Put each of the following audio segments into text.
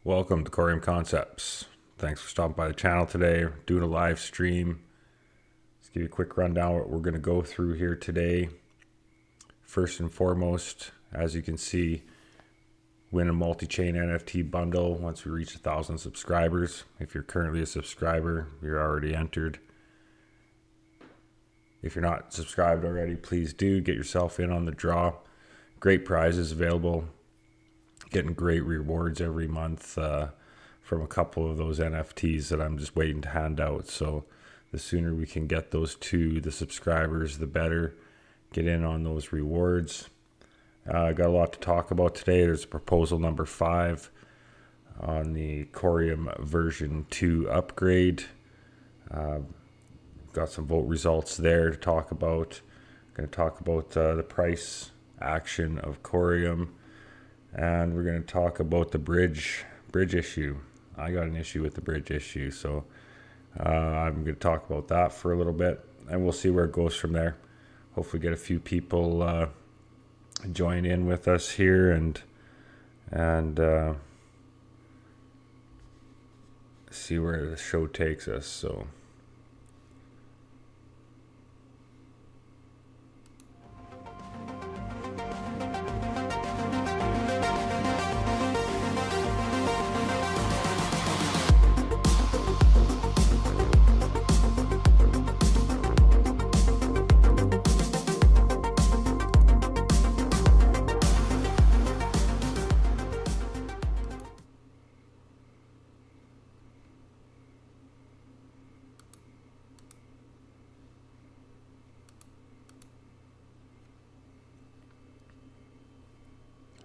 Welcome to COREUM Concepts. Thanks for stopping by the channel today. We're doing a live stream. Let's give you a quick rundown what we're going to go through here today. First and foremost, as you can see, win a multi-chain NFT bundle once we reach 1,000 subscribers. If you're currently a subscriber, you're already entered. If you're not subscribed already, please do get yourself in on the draw. Great prizes available. Getting great rewards every month from a couple of those NFTs that I'm just waiting to hand out. So the sooner we can get those to the subscribers, the better. Get in on those rewards. Got a lot to talk about today. There's proposal number 5 on the COREUM version 2 upgrade. Got some vote results there to talk about. Going to talk about the price action of COREUM. And we're going to talk about the bridge issue. I got an issue with the bridge issue, so I'm going to talk about that for a little bit, and we'll see where it goes from there. Hopefully get a few people join in with us here and see where the show takes us. So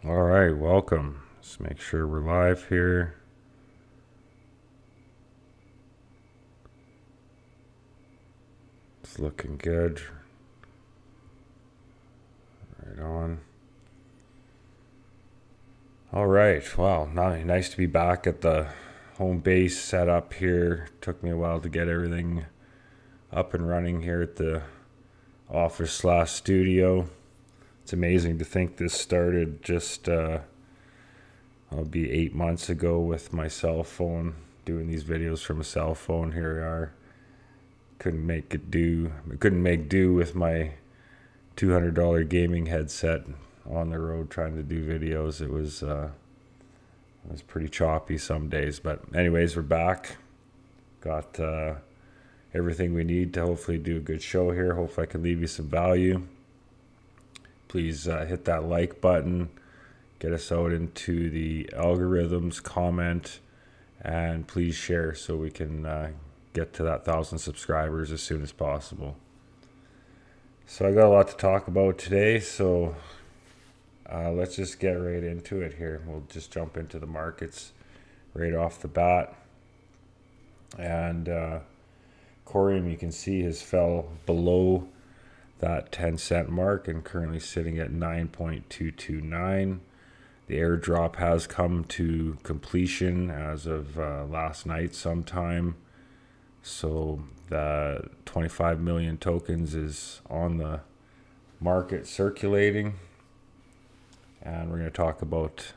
all right, welcome. Let's make sure we're live here. It's looking good. Right on. All right, wow, nice to be back at the home base setup here. Took me a while to get everything up and running here at the office/studio. It's amazing to think this started just, I'll be 8 months ago with my cell phone, doing these videos from a cell phone. Here we are. Couldn't make do with my $200 gaming headset on the road trying to do videos. It was pretty choppy some days, but anyways, we're back. Got everything we need to hopefully do a good show here. Hopefully I can leave you some value. Please hit that like button, get us out into the algorithms, comment, and please share so we can get to that 1,000 subscribers as soon as possible. So I got a lot to talk about today, so let's just get right into it here. We'll just jump into the markets right off the bat. And COREUM, you can see, has fell below that 10-cent mark and currently sitting at 9.229. The airdrop has come to completion as of last night sometime. So the 25 million tokens is on the market circulating. And we're going to talk about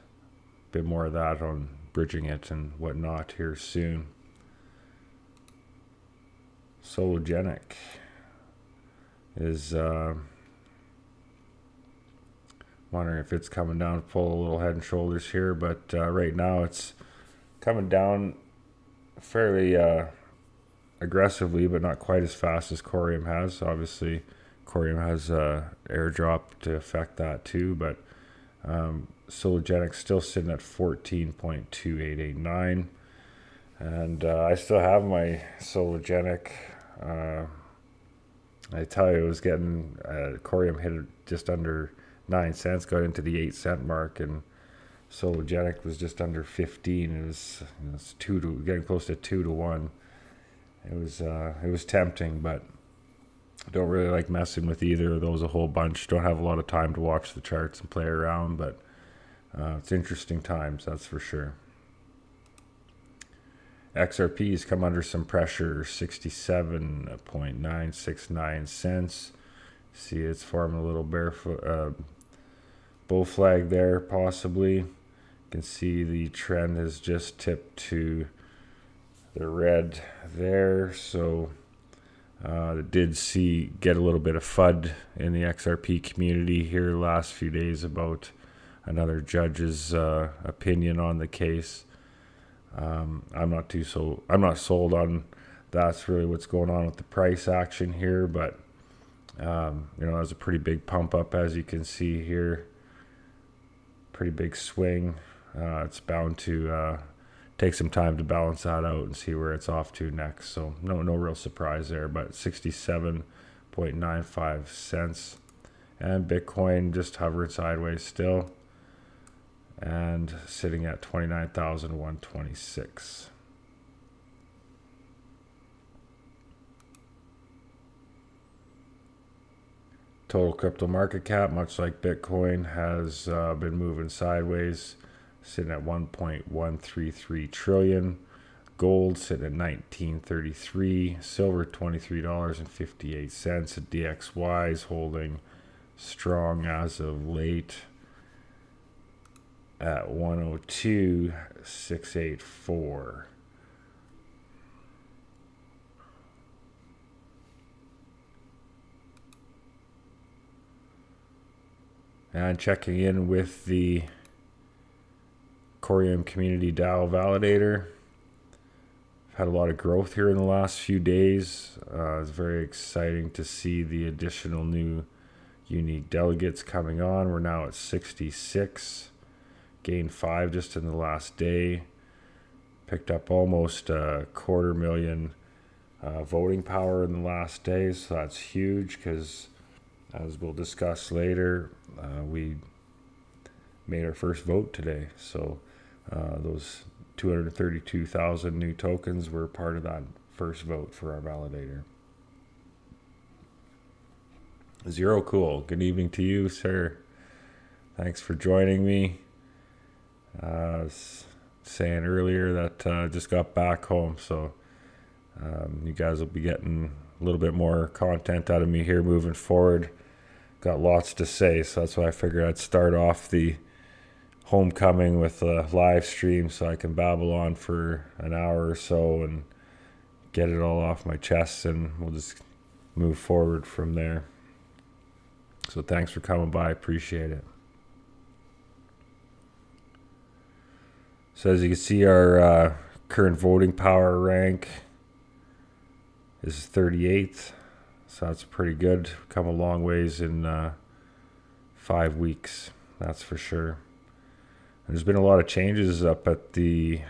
a bit more of that on bridging it and whatnot here soon. Sologenic is wondering if it's coming down, pull a little head and shoulders here, but right now it's coming down fairly aggressively, but not quite as fast as COREUM has. Obviously COREUM has airdrop to affect that too, but Sologenic still sitting at 14.2889, and I still have my Sologenic. I tell you, it was getting COREUM hit just under 9 cents, got into the 8-cent mark, and Sologenic was just under 15. It was getting close to 2 to 1. It was tempting, but I don't really like messing with either of those a whole bunch. Don't have a lot of time to watch the charts and play around, but it's interesting times, that's for sure. XRP's come under some pressure, 67.969 cents. See, it's forming a little bull flag there, possibly. can see the trend has just tipped to the red there, so it did get a little bit of FUD in the XRP community here the last few days about another judge's opinion on the case. I'm not sold on that's really what's going on with the price action here, but there's a pretty big pump up, as you can see here. Pretty big swing. It's bound to take some time to balance that out and see where it's off to next. So no real surprise there, but 67.95 cents. And Bitcoin just hovering sideways still and sitting at 29,126. Total crypto market cap, much like Bitcoin, has been moving sideways, sitting at 1.133 trillion. Gold sitting at 1933. Silver $23.58. DXY is holding strong as of late at 102,684. And checking in with the COREUM Community DAO Validator. I've had a lot of growth here in the last few days. It's very exciting to see the additional new unique delegates coming on. We're now at 66. Gained 5 just in the last day. Picked up almost 250,000 voting power in the last day, so that's huge because, as we'll discuss later, we made our first vote today. So those 232,000 new tokens were part of that first vote for our validator. Zero Cool, good evening to you, sir. Thanks for joining me. I was saying earlier that I just got back home, so you guys will be getting a little bit more content out of me here moving forward. Got lots to say, so that's why I figured I'd start off the homecoming with a live stream so I can babble on for an hour or so and get it all off my chest, and we'll just move forward from there. So thanks for coming by, appreciate it. So as you can see, our current voting power rank is 38th. So that's pretty good. Come a long ways in 5 weeks, that's for sure. And there's been a lot of changes up at the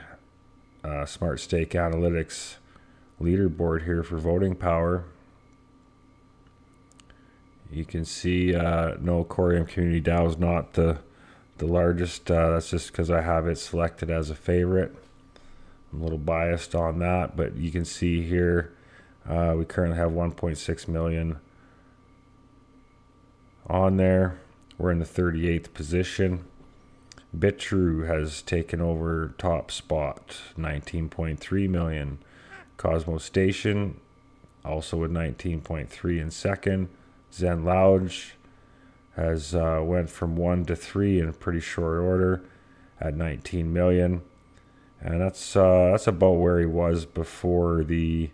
Smart Stake Analytics leaderboard here for voting power. You can see no, COREUM Community DAO is not the largest. That's just because I have it selected as a favorite. I'm a little biased on that, but you can see here we currently have 1.6 million on there. We're in the 38th position. BitTrue has taken over top spot, 19.3 million. Cosmos Station also with 19.3 in second. Zen Lounge has went from 1 to 3 in a pretty short order at 19 million, and that's about where he was before the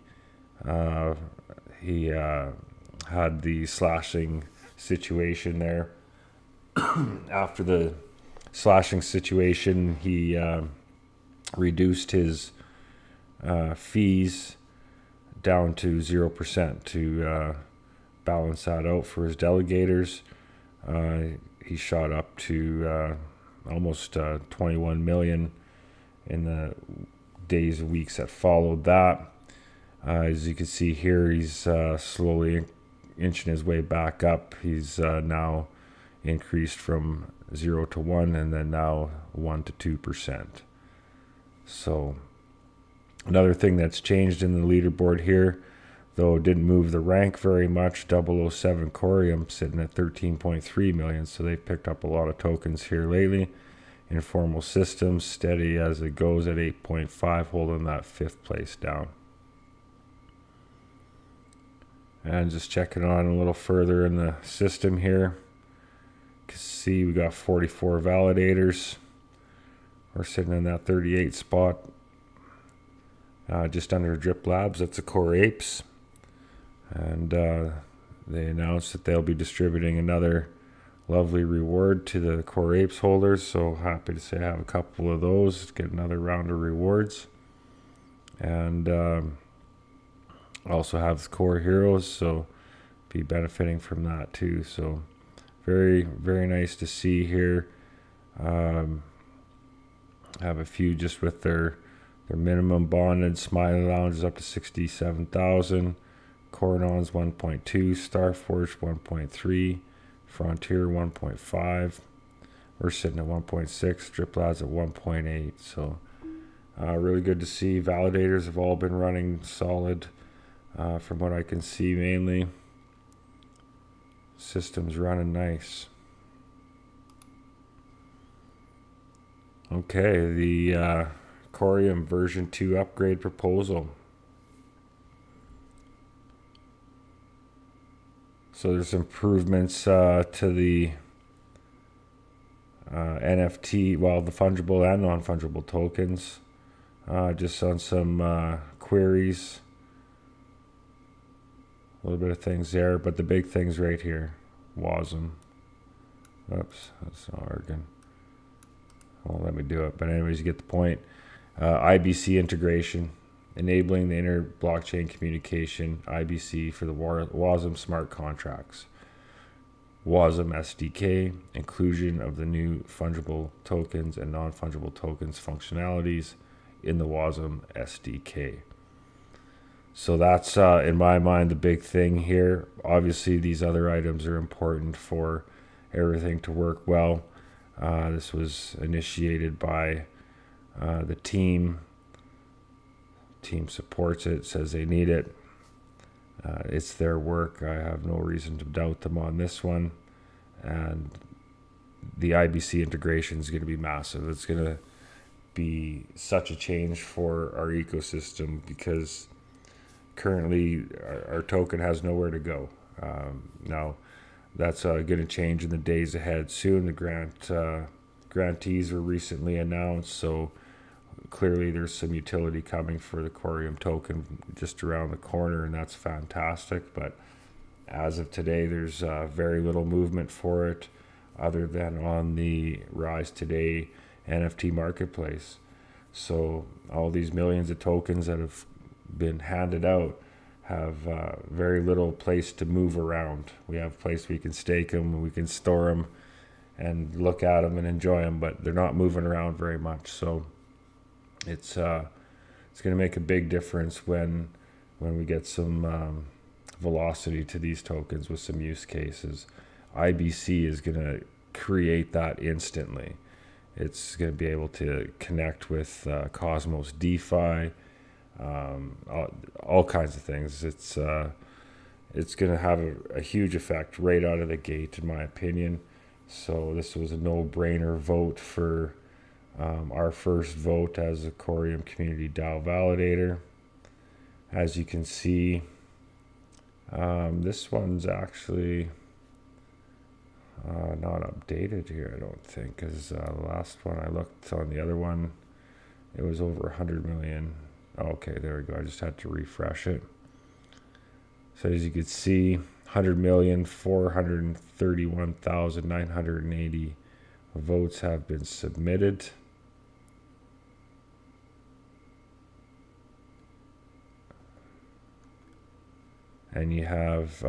he had the slashing situation there. After the slashing situation, he reduced his fees down to 0% to balance that out for his delegators. He shot up to almost 21 million in the days and weeks that followed that. As you can see here, he's slowly inching his way back up. He's now increased from 0 to 1, and then now 1 to 2%. So another thing that's changed in the leaderboard here, though it didn't move the rank very much, 007 COREUM sitting at 13.3 million, so they've picked up a lot of tokens here lately. Informal Systems steady as it goes at 8.5, holding that 5th place down. And just checking on a little further in the system here, you can see we got 44 validators. We're sitting in that 38 spot, just under Drip Labs. That's the Core Apes. And they announced that they'll be distributing another lovely reward to the Core Apes holders. So happy to say I have a couple of those, get another round of rewards. And also have the Core Heroes, so be benefiting from that too. So very, very nice to see here. Have a few just with their minimum bonded. Smiley Lounge is up to 67,000. Coronon's 1.2, Starforge 1.3, Frontier 1.5. We're sitting at 1.6. Drip Labs at 1.8. So really good to see. Validators have all been running solid, from what I can see mainly. System's running nice. Okay, the COREUM version 2 upgrade proposal. So there's improvements to the NFT, well, the fungible and non-fungible tokens. Just on some queries. A little bit of things there, but the big things right here. WASM. Oops, that's not working. Won't let me do it. But anyways, you get the point. IBC integration. Enabling the inter-blockchain communication, IBC, for the WASM smart contracts. WASM SDK, inclusion of the new fungible tokens and non-fungible tokens functionalities in the WASM SDK. So that's, in my mind, the big thing here. Obviously, these other items are important for everything to work well. This was initiated by the team. Team supports it, says they need it. It's their work. I have no reason to doubt them on this one. And the IBC integration is going to be massive. It's going to be such a change for our ecosystem, because currently our token has nowhere to go. Now that's going to change in the days ahead soon. The grantees were recently announced, so clearly there's some utility coming for the COREUM token just around the corner, and that's fantastic. But as of today, there's very little movement for it other than on the Rise Today NFT marketplace. So all these millions of tokens that have been handed out have very little place to move around. We have a place we can stake them, we can store them and look at them and enjoy them, but they're not moving around very much. So it's going to make a big difference when we get some velocity to these tokens with some use cases. IBC is going to create that instantly. It's going to be able to connect with Cosmos DeFi, all kinds of things. It's going to have a huge effect right out of the gate, in my opinion. So this was a no-brainer vote for our first vote as a COREUM Community DAO validator. As you can see, this one's actually not updated here, I don't think, because the last one I looked on the other one, it was over 100 million. Okay, there we go. I just had to refresh it. So as you can see, 100,431,980 votes have been submitted. And you have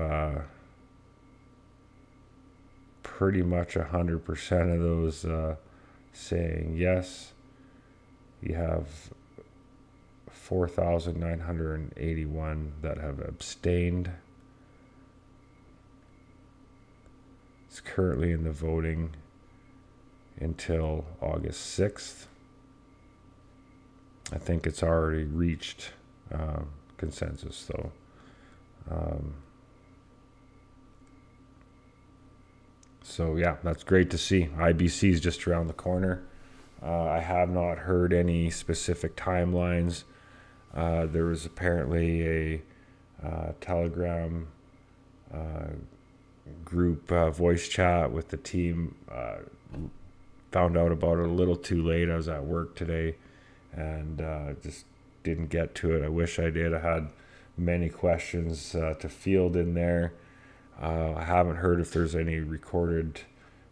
pretty much 100% of those saying yes. You have 4,981 that have abstained. It's currently in the voting until August 6th. I think it's already reached consensus, though. So yeah, that's great to see. IBC is just around the corner. I have not heard any specific timelines. There was apparently a Telegram group voice chat with the team found out about it a little too late. I was at work today and just didn't get to it. I wish I did. I had many questions to field in there. I haven't heard if there's any recorded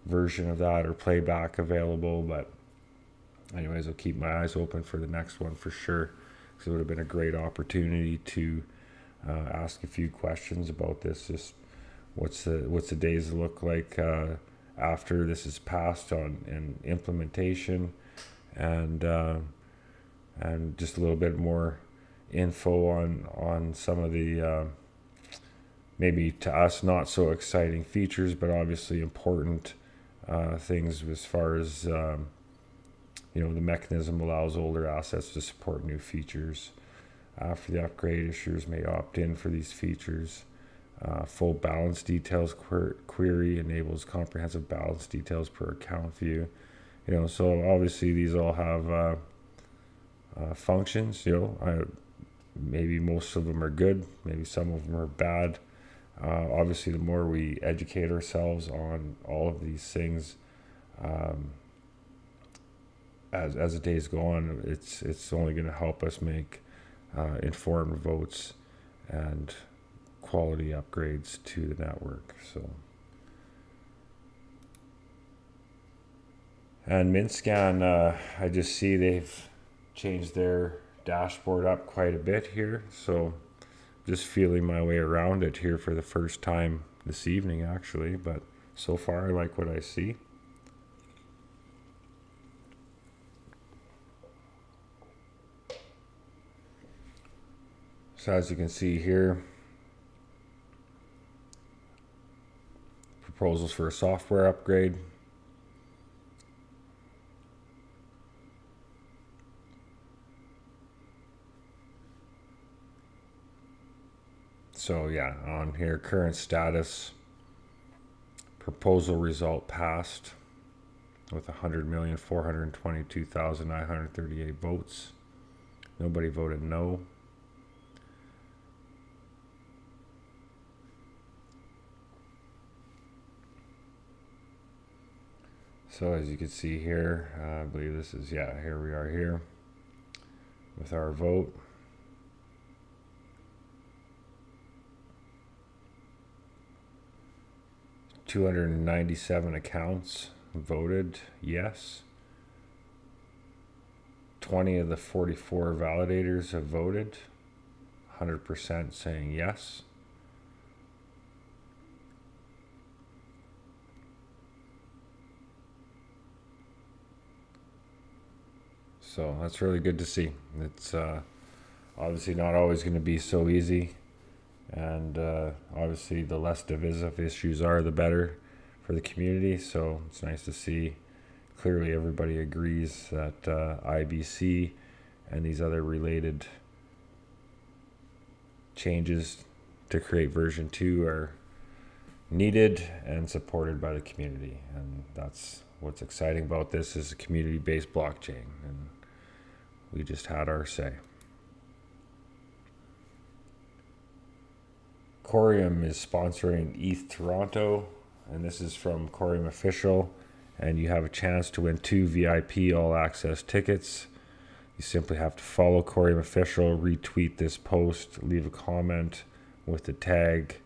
version of that or playback available, but anyways, I'll keep my eyes open for the next one for sure, because it would have been a great opportunity to ask a few questions about this. Just what's the days look like after this is passed on in implementation, and just a little bit more info on some of the maybe to us not so exciting features, but obviously important things as far as the mechanism allows older assets to support new features. After the upgrade, issuers may opt in for these features. Full balance details query enables comprehensive balance details per account view. So obviously these all have functions. Maybe most of them are good, maybe some of them are bad. Obviously, the more we educate ourselves on all of these things, as the days go on, it's only going to help us make informed votes and quality upgrades to the network. So, and MintScan, I just see they've changed their dashboard up quite a bit here, so just feeling my way around it here for the first time this evening actually, but so far I like what I see. So as you can see here, proposals for a software upgrade. So yeah, on here, current status, proposal result passed with 100,422,938 votes. Nobody voted no. So as you can see here, I believe this is, here we are here with our vote. $297 accounts voted yes. 20 of the 44 validators have voted, 100% saying yes. So that's really good to see. It's obviously not always going to be so easy. And obviously the less divisive issues are, the better for the community. So it's nice to see clearly everybody agrees that IBC and these other related changes to create version 2 are needed and supported by the community. And that's what's exciting about this, is a community-based blockchain. And we just had our say. COREUM is sponsoring ETH Toronto, and this is from COREUM Official, and you have a chance to win 2 VIP all-access tickets. You simply have to follow COREUM Official, retweet this post, leave a comment with the tag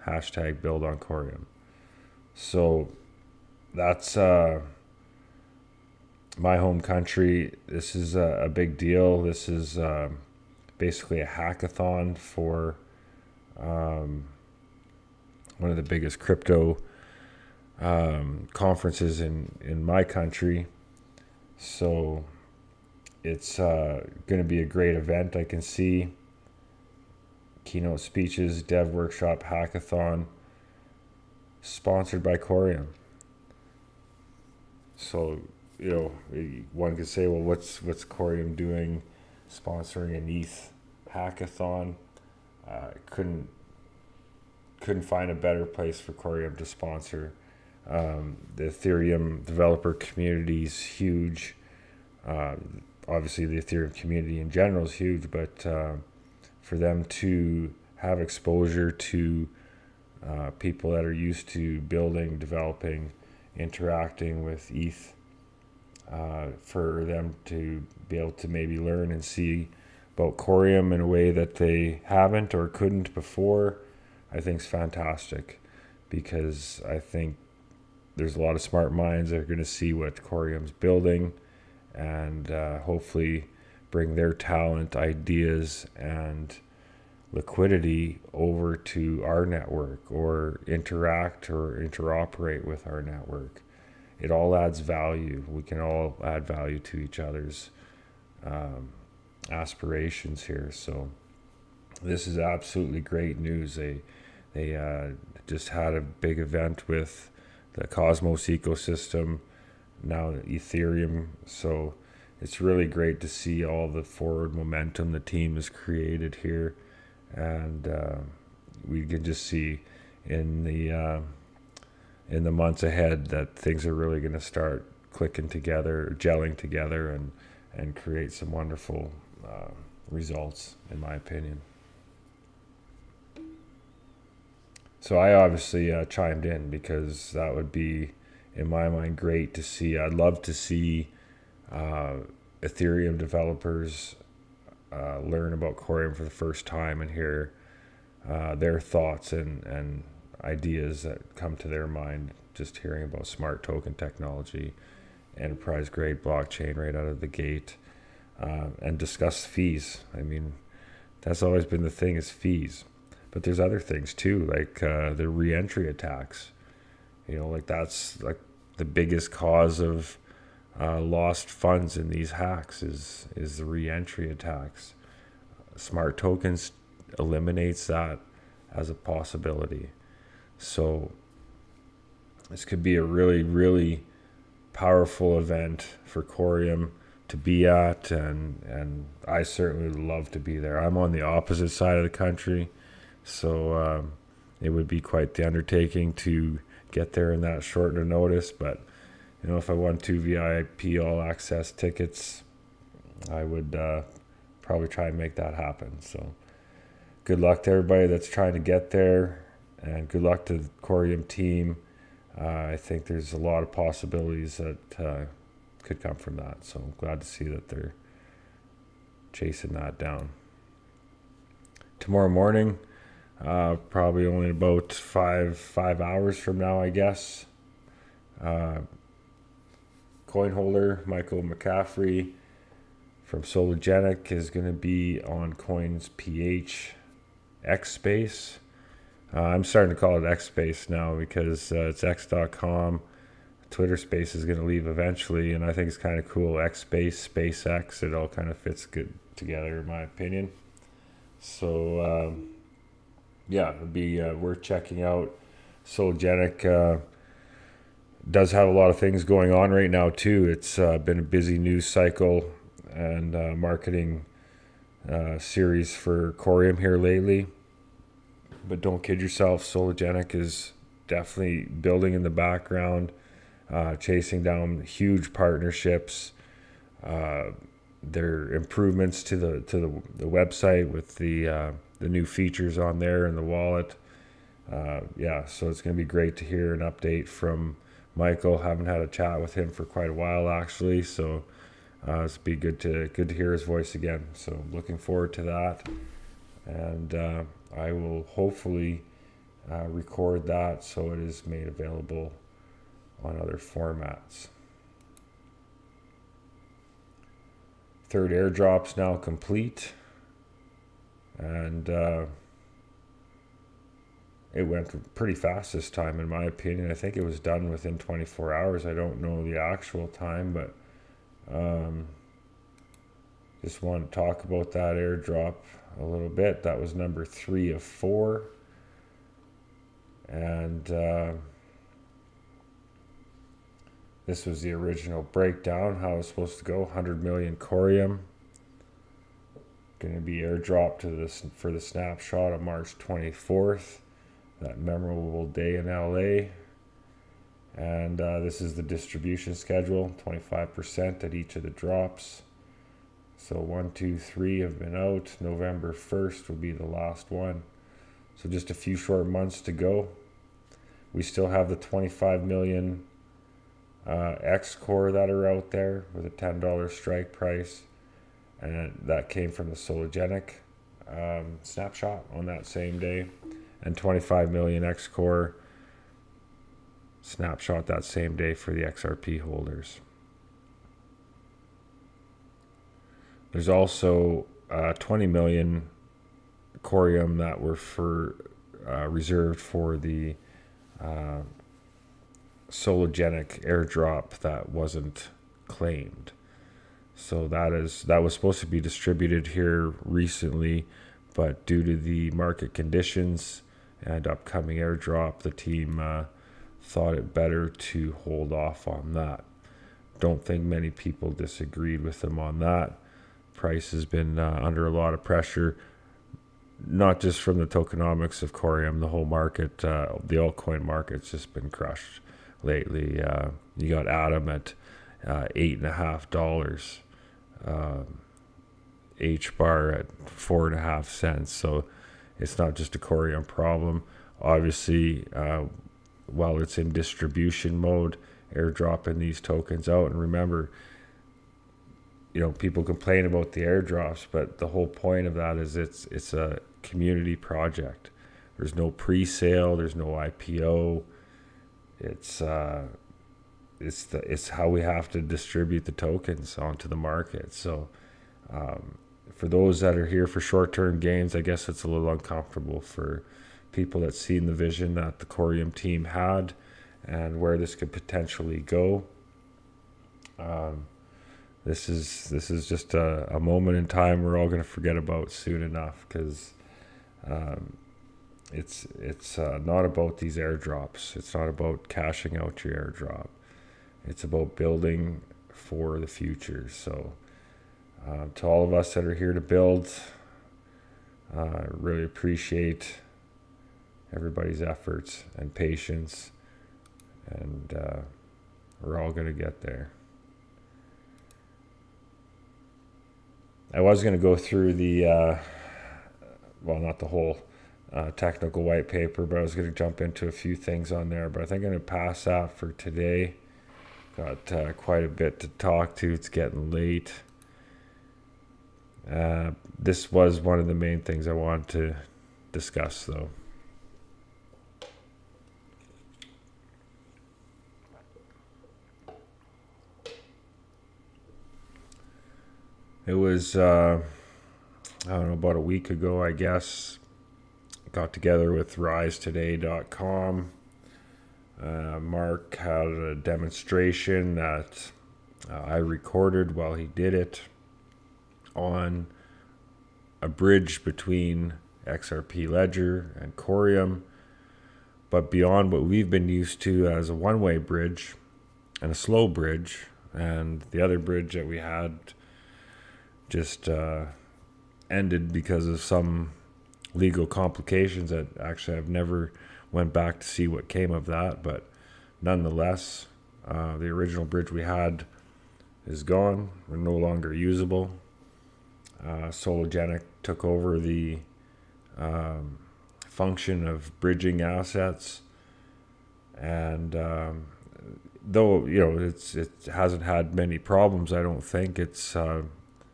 #BuildOnCOREUM. So that's my home country. This is a big deal. This is basically a hackathon for one of the biggest crypto conferences in my country. So it's going to be a great event. I can see keynote speeches, dev workshop, hackathon, sponsored by COREUM. So, one could say, well, what's COREUM doing sponsoring an ETH hackathon? Couldn't find a better place for COREUM to sponsor. The Ethereum developer community is huge. Obviously, the Ethereum community in general is huge, but for them to have exposure to people that are used to building, developing, interacting with ETH for them to be able to maybe learn and see about COREUM in a way that they haven't or couldn't before, I think is fantastic, because I think there's a lot of smart minds that are going to see what COREUM's building, and hopefully bring their talent, ideas, and liquidity over to our network, or interact or interoperate with our network. It all adds value. We can all add value to each other's aspirations here. So this is absolutely great news. They just had a big event with the Cosmos ecosystem, now Ethereum. So it's really great to see all the forward momentum the team has created here, and we can just see in the months ahead that things are really going to start clicking together, gelling together, and create some wonderful results, in my opinion. So I obviously chimed in because that would be, in my mind, great to see. I'd love to see Ethereum developers learn about COREUM for the first time and hear their thoughts and ideas that come to their mind just hearing about smart token technology, enterprise grade blockchain right out of the gate, and discuss fees. I mean, that's always been the thing, is fees. But there's other things too, like the re-entry attacks. Like that's like the biggest cause of lost funds in these hacks is the re-entry attacks. Smart tokens eliminates that as a possibility. So this could be a really, really powerful event for COREUM to be at, and I certainly would love to be there. I'm on the opposite side of the country, so it would be quite the undertaking to get there in that short of notice. But if I won 2 VIP all access tickets, I would probably try and make that happen. So good luck to everybody that's trying to get there, and good luck to the COREUM team. I think there's a lot of possibilities that could come from that. So I'm glad to see that they're chasing that down. Tomorrow morning, probably only about five hours from now, I guess, coin holder Michael McCaffrey from Sologenic is going to be on Coins PH X Space. I'm starting to call it X Space now because it's x.com. Twitter Space is going to leave eventually, and I think it's kind of cool. X Space, SpaceX, it all kind of fits good together in my opinion. So yeah, it'd be worth checking out. Sologenic does have a lot of things going on right now too. It's been a busy news cycle and marketing series for COREUM here lately. But don't kid yourself, Sologenic is definitely building in the background, chasing down huge partnerships. Their improvements to the website with the new features on there and the wallet. Yeah, so it's going to be great to hear an update from Michael. Haven't had a chat with him for quite a while actually, so it's be good to hear his voice again. So looking forward to that, and I will hopefully record that so it is made available on other formats. Third airdrop's now complete, and it went pretty fast this time, in my opinion. I think it was done within 24 hours. I don't know the actual time, but just want to talk about that airdrop a little bit. That was number 3 of 4, and this was the original breakdown, how it's supposed to go. 100 million COREUM. Going to be airdropped to this for the snapshot on March 24th, that memorable day in LA. And this is the distribution schedule, 25% at each of the drops. So 1, 2, 3 have been out. November 1st will be the last one. So just a few short months to go. We still have the 25 million X Core that are out there with a $10 strike price, and that came from the Sologenic snapshot on that same day, and 25 million X Core snapshot that same day for the XRP holders. There's also 20 million COREUM that were reserved for the Sologenic airdrop that wasn't claimed. So that was supposed to be distributed here recently, but due to the market conditions and upcoming airdrop, the team thought it better to hold off on that. Don't think many people disagreed with them on that. Price has been under a lot of pressure, not just from the tokenomics of COREUM. The whole market, the altcoin market's just been crushed lately. You got Atom at $8.50, H bar at 4.5 cents. So it's not just a COREUM problem. Obviously, while it's in distribution mode, airdropping these tokens out. And remember, people complain about the airdrops, but the whole point of that is it's a community project. There's no pre-sale, there's no IPO. It's how we have to distribute the tokens onto the market. So for those that are here for short-term gains, I guess it's a little uncomfortable for people that seen the vision that the COREUM team had and where this could potentially go. This is just a moment in time we're all going to forget about soon enough, because it's not about these airdrops. It's not about cashing out your airdrop. It's about building for the future. So to all of us that are here to build, really appreciate everybody's efforts and patience, and we're all going to get there. I was going to go through the, not the whole technical white paper, but I was going to jump into a few things on there. But I think I'm going to pass that for today. Got quite a bit to talk to. It's getting late. This was one of the main things I wanted to discuss, though. It was, about a week ago, I guess. Got together with risetoday.com. Mark had a demonstration that I recorded while he did it on a bridge between XRP Ledger and COREUM, but beyond what we've been used to as a one-way bridge and a slow bridge, and the other bridge that we had just ended because of some legal complications that actually I've never went back to see what came of that. But nonetheless, the original bridge we had is gone. We're no longer usable. Sologenic took over the function of bridging assets, and though it hasn't had many problems, I don't think. It's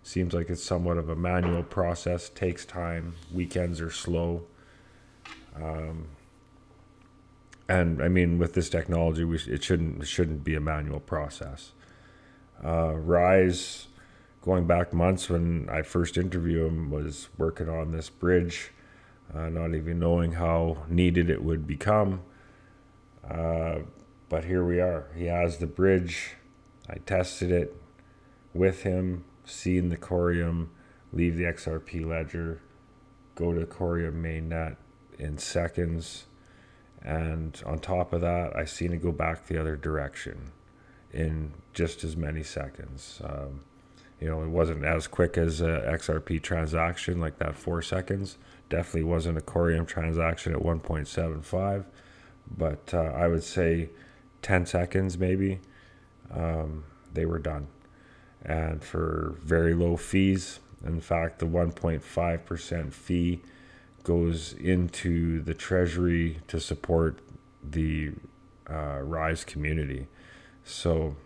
seems like it's somewhat of a manual process, takes time, weekends are slow. And I mean, with this technology, it shouldn't be a manual process. Rise, going back months when I first interviewed him, was working on this bridge, not even knowing how needed it would become. But here we are. He has the bridge. I tested it with him, seen the COREUM leave the XRP ledger, go to COREUM mainnet in seconds. And on top of that, I seen it go back the other direction in just as many seconds. It wasn't as quick as a XRP transaction, like that 4 seconds. Definitely wasn't a COREUM transaction at 1.75, but I would say 10 seconds maybe, they were done. And for very low fees. In fact, the 1.5% fee goes into the treasury to support the Rise community. So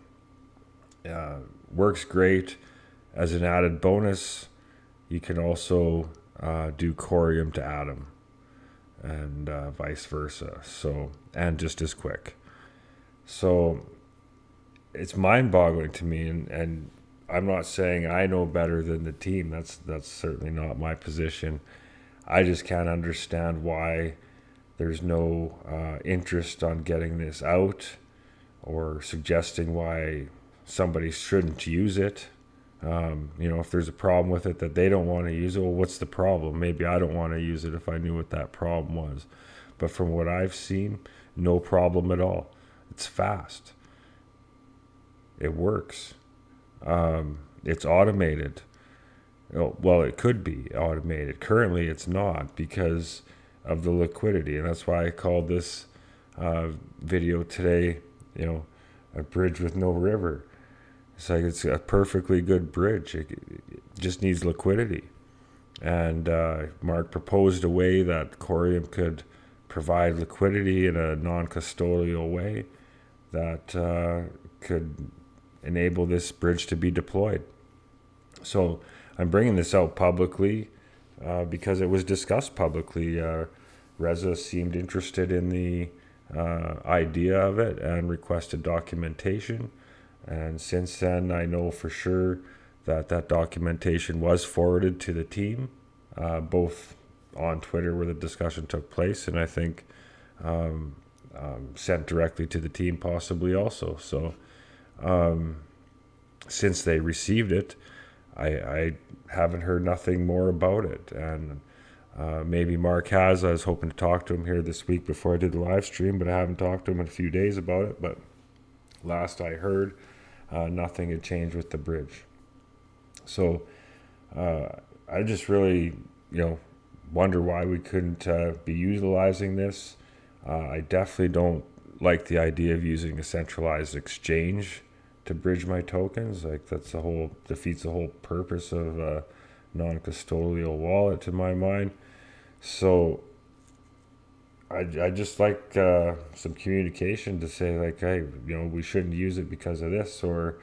works great. As an added bonus, you can also do COREUM to Atom, and vice versa. So, and just as quick. So it's mind-boggling to me, and I'm not saying I know better than the team. That's certainly not my position. I just can't understand why there's no interest on getting this out, or suggesting why somebody shouldn't use it. If there's a problem with it that they don't want to use it, well, what's the problem? Maybe I don't want to use it if I knew what that problem was. But from what I've seen, no problem at all. It's fast. It works. It's automated. Well, it could be automated. Currently, it's not because of the liquidity, and that's why I called this video today, a bridge with no river. It's like it's a perfectly good bridge. It just needs liquidity. And Mark proposed a way that COREUM could provide liquidity in a non-custodial way that could enable this bridge to be deployed. So I'm bringing this out publicly because it was discussed publicly. Reza seemed interested in the idea of it and requested documentation. And since then, I know for sure that documentation was forwarded to the team, both on Twitter where the discussion took place, and I think sent directly to the team possibly also. So since they received it, I haven't heard nothing more about it. And maybe Mark has. I was hoping to talk to him here this week before I did the live stream, but I haven't talked to him in a few days about it. But last I heard, nothing had changed with the bridge. So I just really, wonder why we couldn't be utilizing this. I definitely don't like the idea of using a centralized exchange to bridge my tokens. Like defeats the whole purpose of a non-custodial wallet to my mind. So I just like some communication to say like, hey, we shouldn't use it because of this, or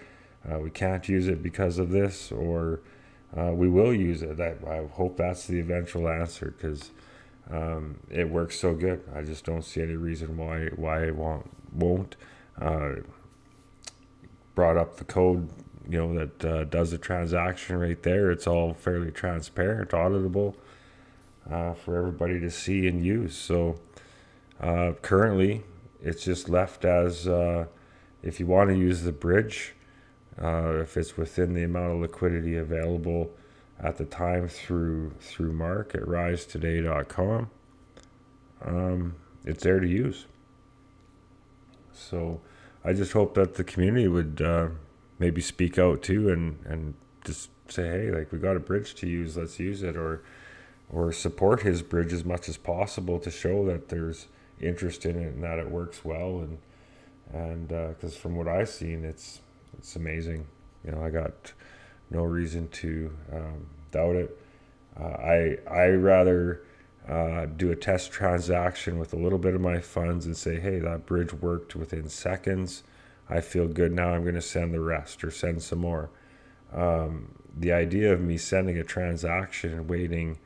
we can't use it because of this, or we will use it. I hope that's the eventual answer, because it works so good. I just don't see any reason why it won't. Brought up the code, that does the transaction right there. It's all fairly transparent, auditable for everybody to see and use. So currently, it's just left as if you want to use the bridge, if it's within the amount of liquidity available at the time through Mark at risetoday.com, it's there to use. So I just hope that the community would maybe speak out too, and just say, hey, like, we got a bridge to use, let's use it, or support his bridge as much as possible to show that there's interest in it and that it works well, and because from what I've seen, it's amazing. I got no reason to doubt it. I rather do a test transaction with a little bit of my funds and say, hey, that bridge worked within seconds. I feel good now. I'm going to send the rest or send some more. The idea of me sending a transaction and waiting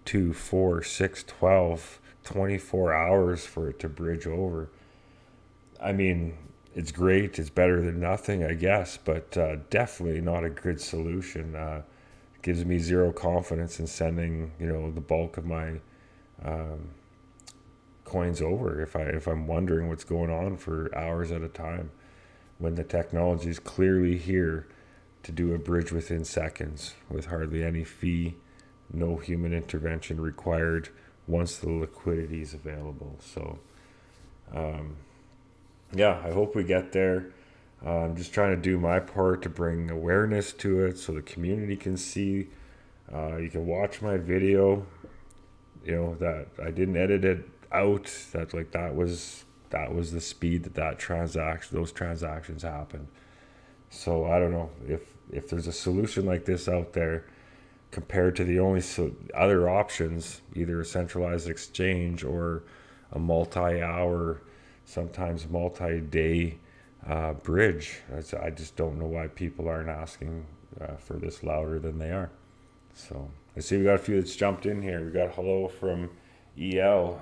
2, 4, 6, 12, 24 hours for it to bridge over. I mean, it's great. It's better than nothing, I guess, but definitely not a good solution. It gives me zero confidence in sending, the bulk of my coins over if I'm wondering what's going on for hours at a time, when the technology is clearly here to do a bridge within seconds with hardly any fee, no human intervention required once the liquidity is available. So I hope we get there. I'm just trying to do my part to bring awareness to it so the community can see. You can watch my video, that I didn't edit it out, that was the speed those transactions happened. So I don't know if there's a solution like this out there compared to the only other options, either a centralized exchange or a multi-hour, sometimes multi-day bridge. I just don't know why people aren't asking for this louder than they are. So I see we got a few that's jumped in here. We got hello from EL.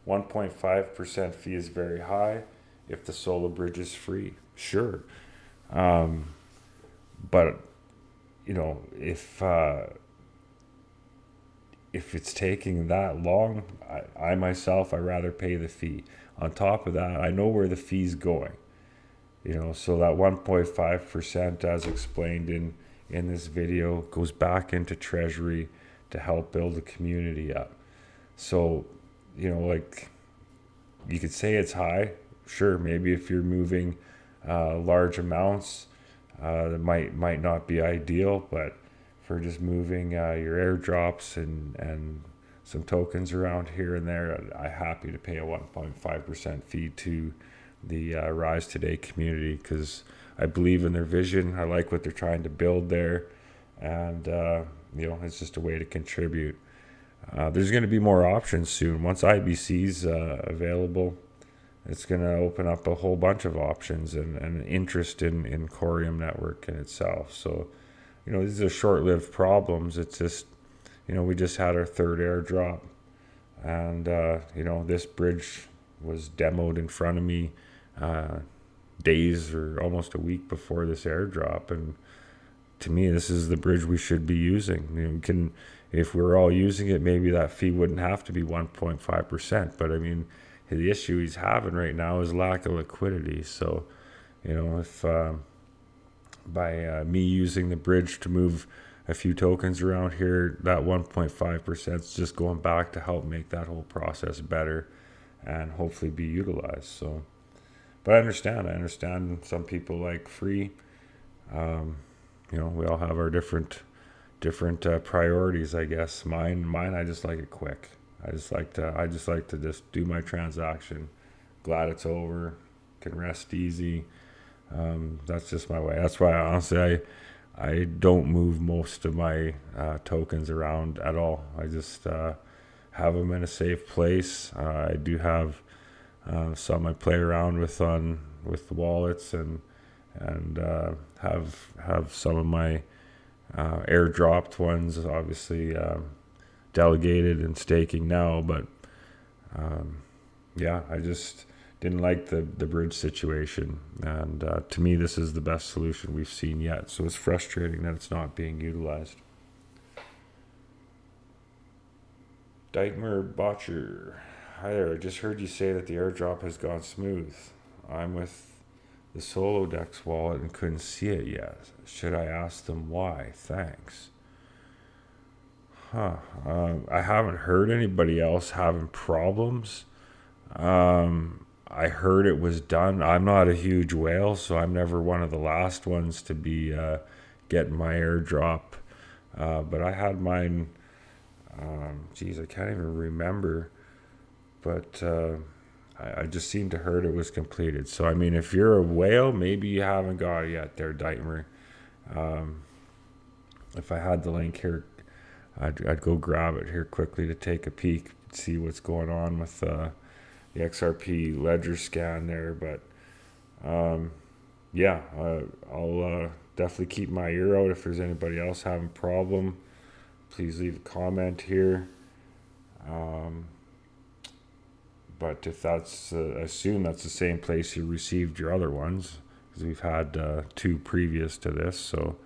1.5% fee is very high if the solo bridge is free. Sure. But you know, if it's taking that long, I myself, I rather pay the fee. On top of that, I know where the fee's going. You know, so that 1.5%, as explained in this video, goes back into Treasury to help build the community up. So, you know, like, you could say it's high. Sure, maybe if you're moving large amounts, that might not be ideal, but for just moving your airdrops and some tokens around here and there, I'm happy to pay a 1.5% fee to the Rise Today community, because I believe in their vision. I like what they're trying to build there, and you know, it's just a way to contribute. There's going to be more options soon. Once IBC's available, it's going to open up a whole bunch of options and interest in COREUM network in itself. So, you know, these are short-lived problems. It's just, you know, we just had our third airdrop, and you know, this bridge was demoed in front of me days or almost a week before this airdrop, and to me, this is the bridge we should be using. You know, we can, if we're all using it, maybe that fee wouldn't have to be 1.5%. But I mean, the issue he's having right now is lack of liquidity. So, you know, if by me using the bridge to move a few tokens around here, that 1.5% is just going back to help make that whole process better and hopefully be utilized. So, but I understand some people like free. You know, we all have our different priorities, I guess. Mine, I just like it quick. I just like to just do my transaction. Glad it's over. Can rest easy. That's just my way. That's why honestly I don't move most of my tokens around at all. I just have them in a safe place. I do have some I play around with with the wallets, and have some of my airdropped ones obviously delegated and staking now, but yeah, I just didn't like the bridge situation, and to me this is the best solution we've seen yet, so it's frustrating that it's not being utilized. Deitmer Botcher, hi there, I just heard you say that the airdrop has gone smooth. I'm with the Solodex wallet and couldn't see it yet. Should I ask them why? Thanks. I haven't heard anybody else having problems. I heard it was done. I'm not a huge whale, so I'm never one of the last ones to be getting my airdrop. But I had mine, geez, I can't even remember. But I just seemed to heard it was completed. So, I mean, if you're a whale, maybe you haven't got it yet there, Deitmer. If I had the link here, I'd go grab it here quickly to take a peek, see what's going on with the XRP ledger scan there. But yeah, I'll definitely keep my ear out if there's anybody else having a problem. Please leave a comment here. But if that's, assume that's the same place you received your other ones, because we've had two previous to this. So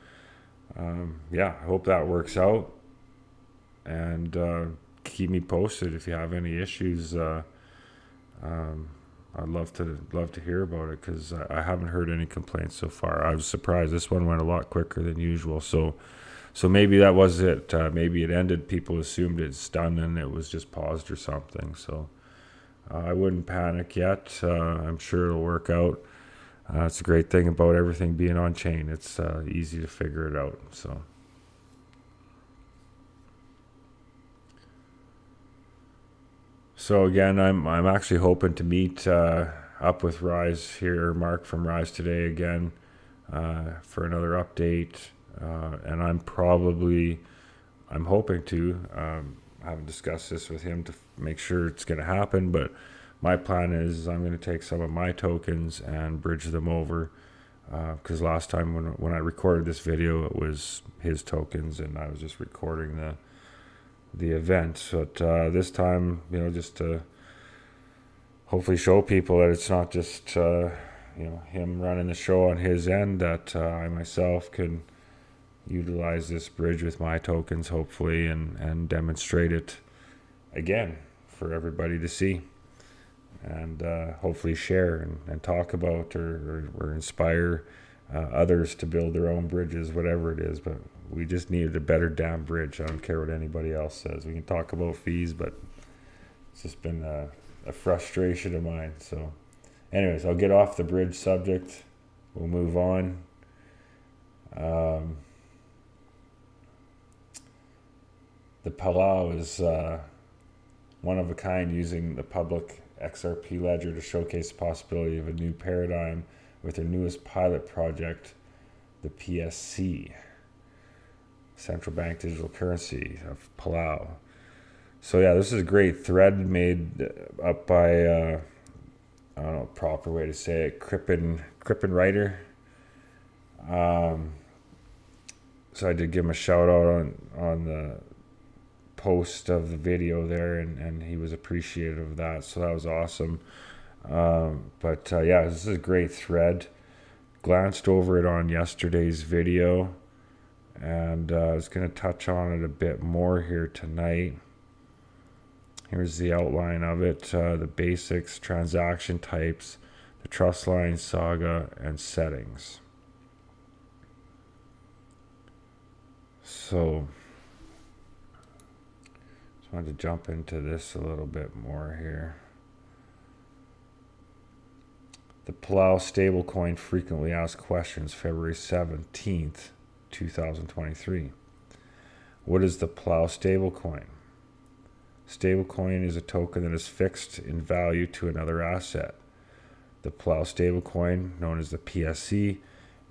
yeah, I hope that works out, and keep me posted if you have any issues. I'd love to hear about it, because I haven't heard any complaints so far. I was surprised this one went a lot quicker than usual. So maybe that was it. Maybe it ended. People assumed it's done and it was just paused or something. So I wouldn't panic yet. I'm sure it'll work out. It's a great thing about everything being on chain. It's easy to figure it out. So again, I'm actually hoping to meet up with Rise here, Mark from Rise Today again, for another update. And I'm hoping to, I haven't discussed this with him to make sure it's going to happen, but my plan is I'm going to take some of my tokens and bridge them over, because last time when I recorded this video, it was his tokens and I was just recording the event. But this time, just to hopefully show people that it's not just him running the show on his end, that I myself can utilize this bridge with my tokens, hopefully, and demonstrate it again for everybody to see, and hopefully share and talk about or inspire others to build their own bridges, whatever it is. But we just needed a better damn bridge. I don't care what anybody else says. We can talk about fees, but it's just been a frustration of mine. So anyways, I'll get off the bridge subject. We'll move on. The Palau is one of a kind, using the public XRP ledger to showcase the possibility of a new paradigm with their newest pilot project, the PSC, Central Bank Digital Currency of Palau. So yeah, this is a great thread made up by, I don't know the proper way to say it, Crippen Writer. So I did give him a shout out on the post of the video there, and he was appreciative of that, so that was awesome. But yeah, this is a great thread. Glanced over it on yesterday's video, and I was going to touch on it a bit more here tonight. Here's the outline of it, the basics, transaction types, the trust line saga, and settings. So just wanted to jump into this a little bit more here. The Palau stablecoin frequently asked questions, February 17th, 2023. What is the Palau stablecoin? Stablecoin is a token that is fixed in value to another asset. The Palau stablecoin, known as the PSC,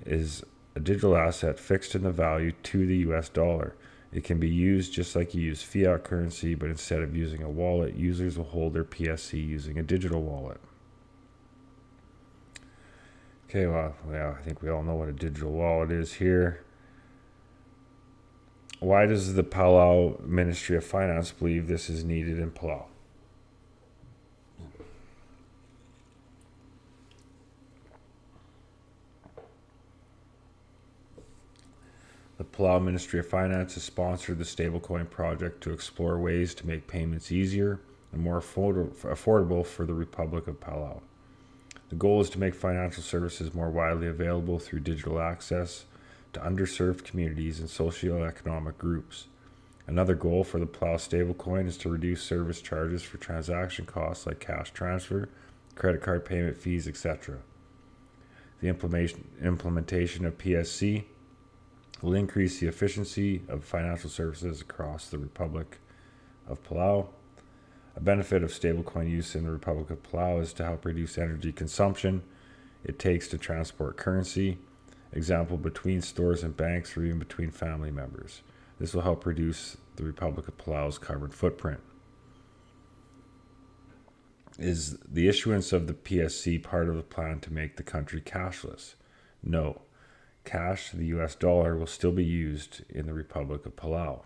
is a digital asset fixed in the value to the US dollar. It can be used just like you use fiat currency, but instead of using a wallet, users will hold their PSC using a digital wallet. Okay, well, yeah, I think we all know what a digital wallet is here. Why does the Palau Ministry of Finance believe this is needed in Palau? The Palau Ministry of Finance has sponsored the stablecoin project to explore ways to make payments easier and more affordable for the Republic of Palau. The goal is to make financial services more widely available through digital access to underserved communities and socioeconomic groups. Another goal for the Palau stablecoin is to reduce service charges for transaction costs like cash transfer, credit card payment fees, etc. The implementation of PSC will increase the efficiency of financial services across the Republic of Palau. A benefit of stablecoin use in the Republic of Palau is to help reduce energy consumption it takes to transport currency, example between stores and banks, or even between family members. This will help reduce the Republic of Palau's carbon footprint. Is the issuance of the PSC part of the plan to make the country cashless? No. Cash, the US dollar, will still be used in the Republic of Palau.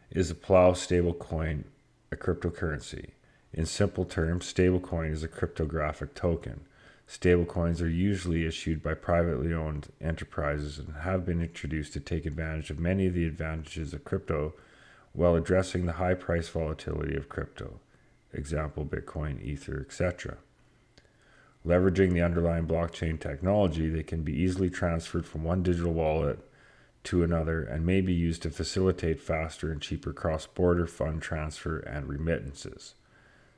Is a Palau stablecoin a cryptocurrency? In simple terms, stablecoin is a cryptographic token. Stablecoins are usually issued by privately owned enterprises and have been introduced to take advantage of many of the advantages of crypto while addressing the high price volatility of crypto. Example, Bitcoin, Ether, etc. Leveraging the underlying blockchain technology, they can be easily transferred from one digital wallet to another and may be used to facilitate faster and cheaper cross-border fund transfer and remittances.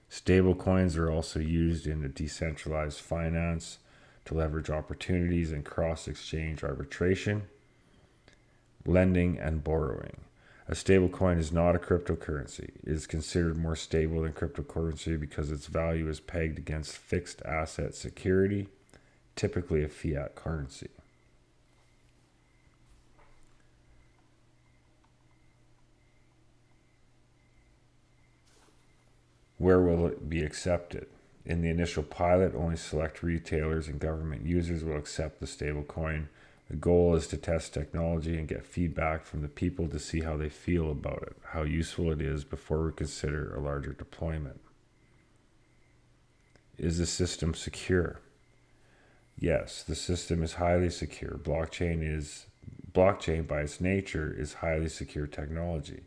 Stablecoins are also used in decentralized finance to leverage opportunities in cross-exchange arbitration, lending, and borrowing. A stablecoin is not a cryptocurrency. It is considered more stable than cryptocurrency because its value is pegged against fixed asset security, typically a fiat currency. Where will it be accepted? In the initial pilot, only select retailers and government users will accept the stablecoin. The goal is to test technology and get feedback from the people to see how they feel about it, how useful it is before we consider a larger deployment. Is the system secure? Yes, the system is highly secure. Blockchain by its nature is highly secure technology.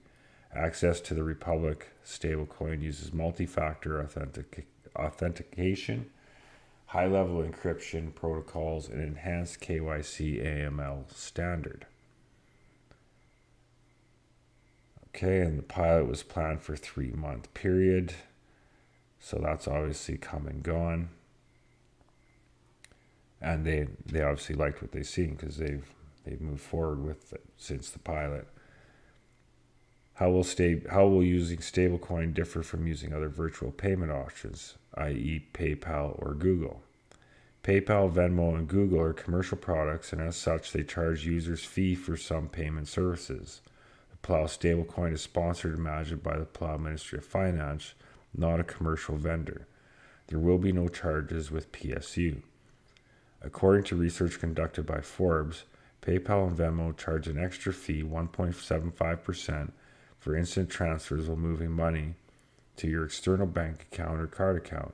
Access to the Republic stablecoin uses multi-factor authentication, high-level encryption protocols, and enhanced KYC AML standard. Okay, and the pilot was planned for a 3-month period. So that's obviously come and gone. And they obviously liked what they've seen because they've moved forward with it since the pilot. How will using stablecoin differ from using other virtual payment options, i.e. PayPal or Google? PayPal, Venmo, and Google are commercial products, and as such, they charge users fee for some payment services. The Plow stablecoin is sponsored and managed by the Plow Ministry of Finance, not a commercial vendor. There will be no charges with PSU. According to research conducted by Forbes, PayPal and Venmo charge an extra fee, 1.75%, for instant transfers while moving money to your external bank account or card account,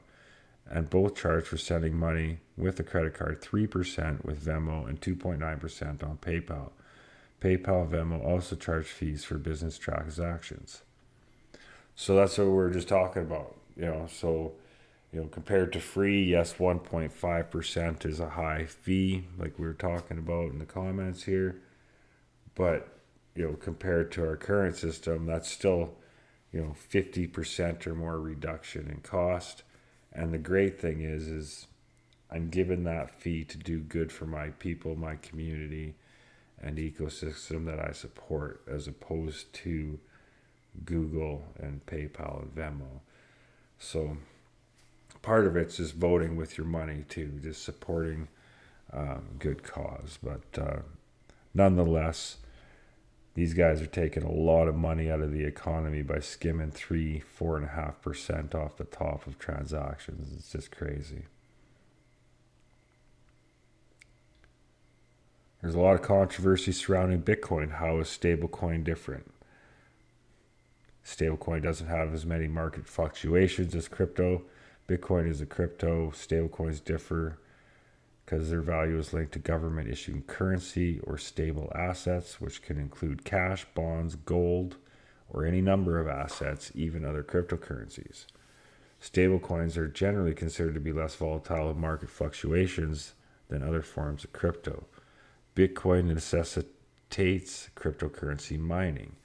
and both charge for sending money with a credit card 3% with Venmo and 2.9% on PayPal. PayPal and Venmo also charge fees for business transactions. So that's what we're just talking about, so, compared to free, yes, 1.5% is a high fee, like we were talking about in the comments here. But, compared to our current system, that's still, 50% or more reduction in cost. And the great thing is I'm given that fee to do good for my people, my community, and ecosystem that I support, as opposed to Google and PayPal and Venmo. So part of it's just voting with your money too, just supporting good cause. But nonetheless, these guys are taking a lot of money out of the economy by skimming 4.5% off the top of transactions. It's just crazy. There's a lot of controversy surrounding Bitcoin. How is stablecoin different? Stablecoin doesn't have as many market fluctuations as crypto. Bitcoin is a crypto. Stablecoins differ because their value is linked to government issuing currency or stable assets, which can include cash, bonds, gold, or any number of assets, even other cryptocurrencies. Stablecoins are generally considered to be less volatile in market fluctuations than other forms of crypto. Bitcoin necessitates cryptocurrency mining,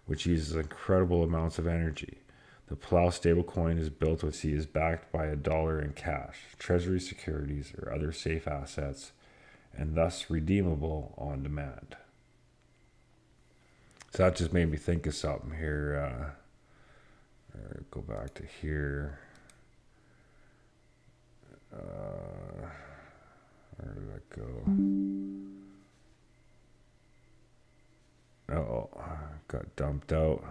which uses incredible amounts of energy. The Plow stablecoin is built with C is backed by $1 in cash, treasury securities, or other safe assets, and thus redeemable on demand. So that just made me think of something here. Go back to here. Where did that go? Oh, got dumped out.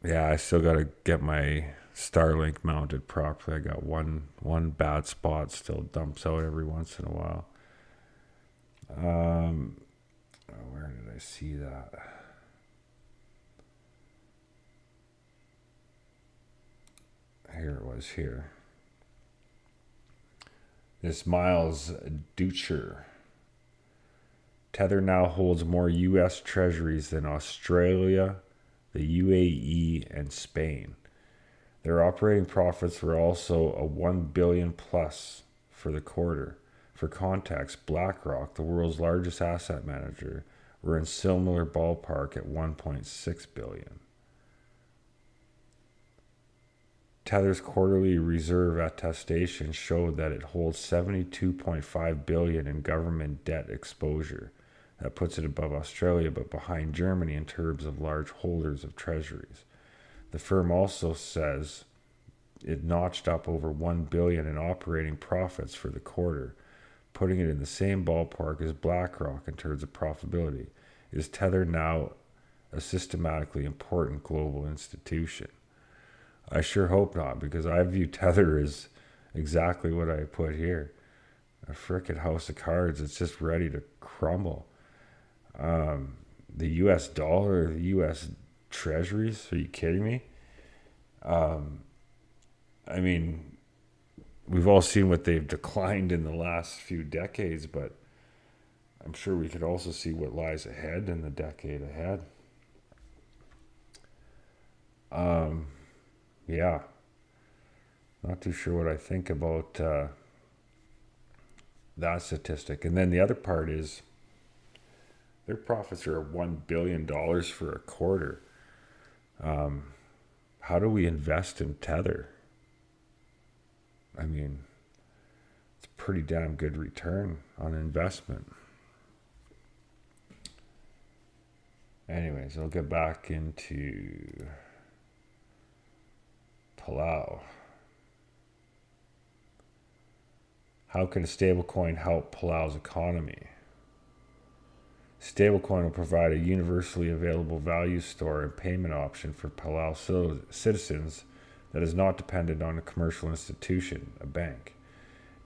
Yeah, I still got to get my Starlink mounted properly. I got one bad spot, still dumps out every once in a while. Where did I see that? Here it was here. This Miles Dutcher. Tether now holds more U.S. treasuries than Australia, the UAE, and Spain. Their operating profits were also a $1 billion plus for the quarter. For context, BlackRock, the world's largest asset manager, were in similar ballpark at $1.6 billion. Tether's quarterly reserve attestation showed that it holds $72.5 billion in government debt exposure. That puts it above Australia, but behind Germany in terms of large holders of treasuries. The firm also says it notched up over $1 billion in operating profits for the quarter, putting it in the same ballpark as BlackRock in terms of profitability. Is Tether now a systematically important global institution? I sure hope not, because I view Tether as exactly what I put here. A frickin' house of cards. It's just ready to crumble. The US dollar, the US treasuries, are you kidding me? I mean, we've all seen what they've declined in the last few decades, but I'm sure we could also see what lies ahead in the decade ahead. Yeah, not too sure what I think about that statistic. And then the other part is their profits are $1 billion for a quarter. How do we invest in Tether? I mean, it's a pretty damn good return on investment. Anyways, I'll get back into Palau. How can a stablecoin help Palau's economy? Stablecoin will provide a universally available value store and payment option for Palau citizens that is not dependent on a commercial institution, a bank.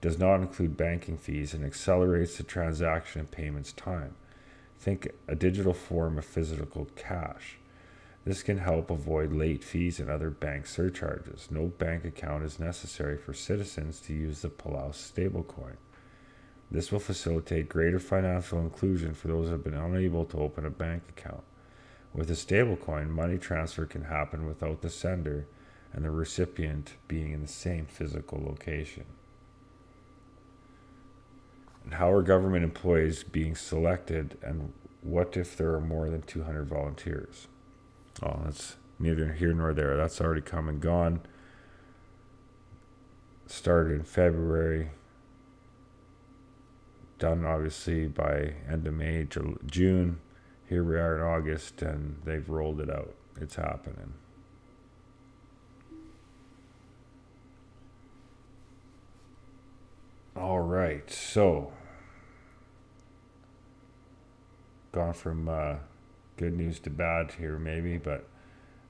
It does not include banking fees and accelerates the transaction and payments time. Think a digital form of physical cash. This can help avoid late fees and other bank surcharges. No bank account is necessary for citizens to use the Palau stablecoin. This will facilitate greater financial inclusion for those who have been unable to open a bank account. With a stablecoin, money transfer can happen without the sender and the recipient being in the same physical location. And how are government employees being selected, and what if there are more than 200 volunteers? Oh, that's neither here nor there. That's already come and gone. Started in February. Done obviously by end of May, June. Here we are in August, and they've rolled it out. It's happening. All right, so gone from good news to bad here, maybe, but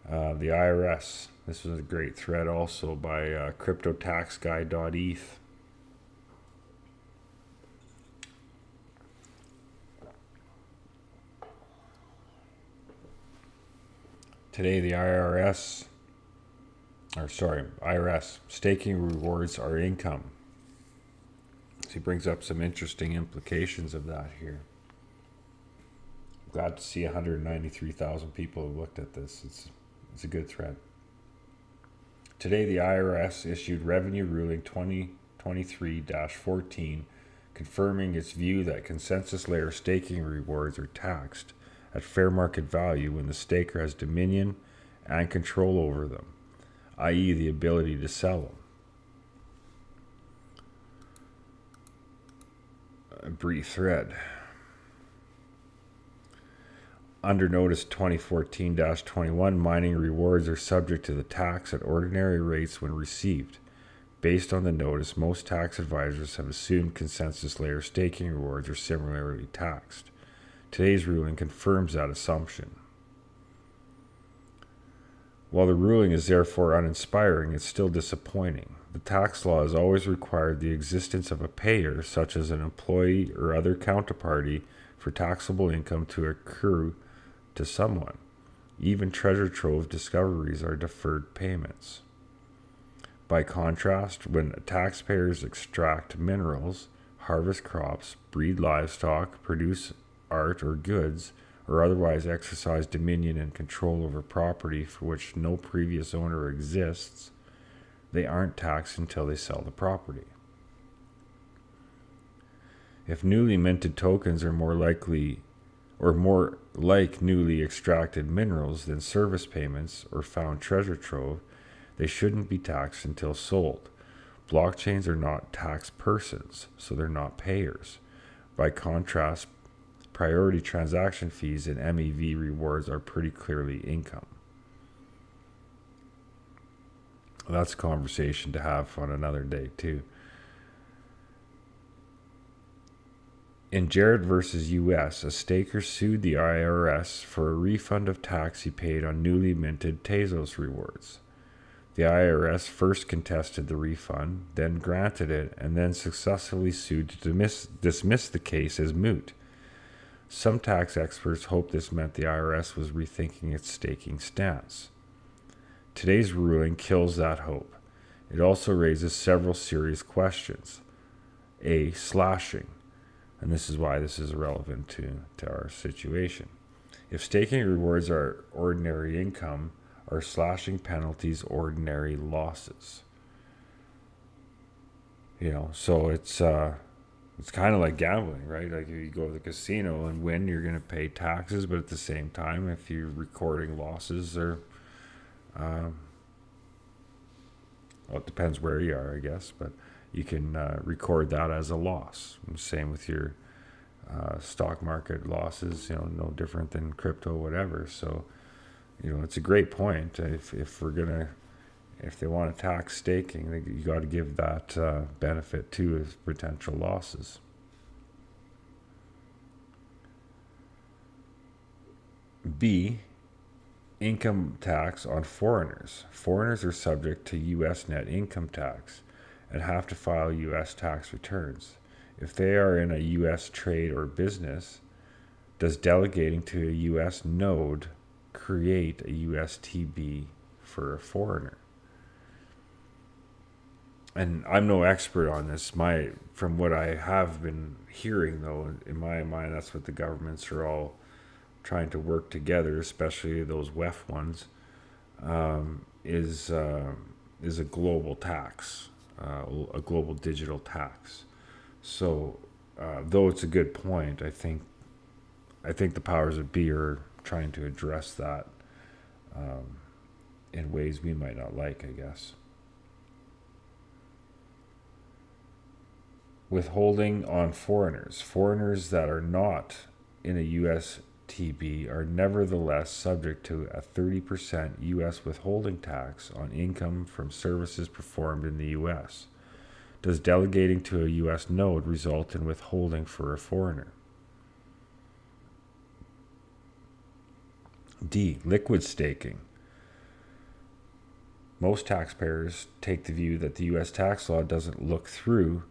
the IRS. This was a great thread also by cryptotaxguy.eth. Today, the IRS, staking rewards are income. So he brings up some interesting implications of that here. Glad to see 193,000 people have looked at this. It's a good thread. Today, the IRS issued Revenue Ruling 2023-14, confirming its view that consensus layer staking rewards are taxed at fair market value when the staker has dominion and control over them, i.e. the ability to sell them. A brief thread. Under Notice 2014-21, mining rewards are subject to the tax at ordinary rates when received. Based on the notice, most tax advisors have assumed consensus layer staking rewards are similarly taxed. Today's ruling confirms that assumption. While the ruling is therefore uninspiring, it's still disappointing. The tax law has always required the existence of a payer, such as an employee or other counterparty, for taxable income to accrue to someone. Even treasure trove discoveries are deferred payments. By contrast, when taxpayers extract minerals, harvest crops, breed livestock, produce art or goods, or otherwise exercise dominion and control over property for which no previous owner exists, they aren't taxed until they sell the property. If newly minted tokens are more like newly extracted minerals than service payments or found treasure trove, they shouldn't be taxed until sold. Blockchains are not tax persons, so they're not payers. By contrast, priority transaction fees and MEV rewards are pretty clearly income. That's a conversation to have on another day too. In Jared versus U.S., a staker sued the IRS for a refund of tax he paid on newly minted Tezos rewards. The IRS first contested the refund, then granted it, and then successfully sued to dismiss the case as moot. Some tax experts hope this meant the IRS was rethinking its staking stance. Today's ruling kills that hope. It also raises several serious questions. A. Slashing. And this is why this is relevant to our situation. If staking rewards are ordinary income, are slashing penalties ordinary losses? So it's kind of like gambling, right? Like if you go to the casino and win, you're going to pay taxes, but at the same time, if you're recording losses, or well, it depends where you are, I guess, but you can record that as a loss. And same with your stock market losses, no different than crypto, whatever. So, it's a great point. If they want to tax staking, you got to give that benefit to as potential losses. B, income tax on foreigners. Foreigners are subject to U.S. net income tax and have to file U.S. tax returns. If they are in a U.S. trade or business, does delegating to a U.S. node create a USTB for a foreigner? And I'm no expert on this. From what I have been hearing, though, in my mind, that's what the governments are all trying to work together, especially those WEF ones, is a global tax, a global digital tax. So, though it's a good point, I think the powers that be are trying to address that in ways we might not like, I guess. Withholding on foreigners. Foreigners that are not in a USTB are nevertheless subject to a 30% U.S. withholding tax on income from services performed in the U.S. Does delegating to a U.S. node result in withholding for a foreigner? D. Liquid staking. Most taxpayers take the view that the U.S. tax law doesn't look through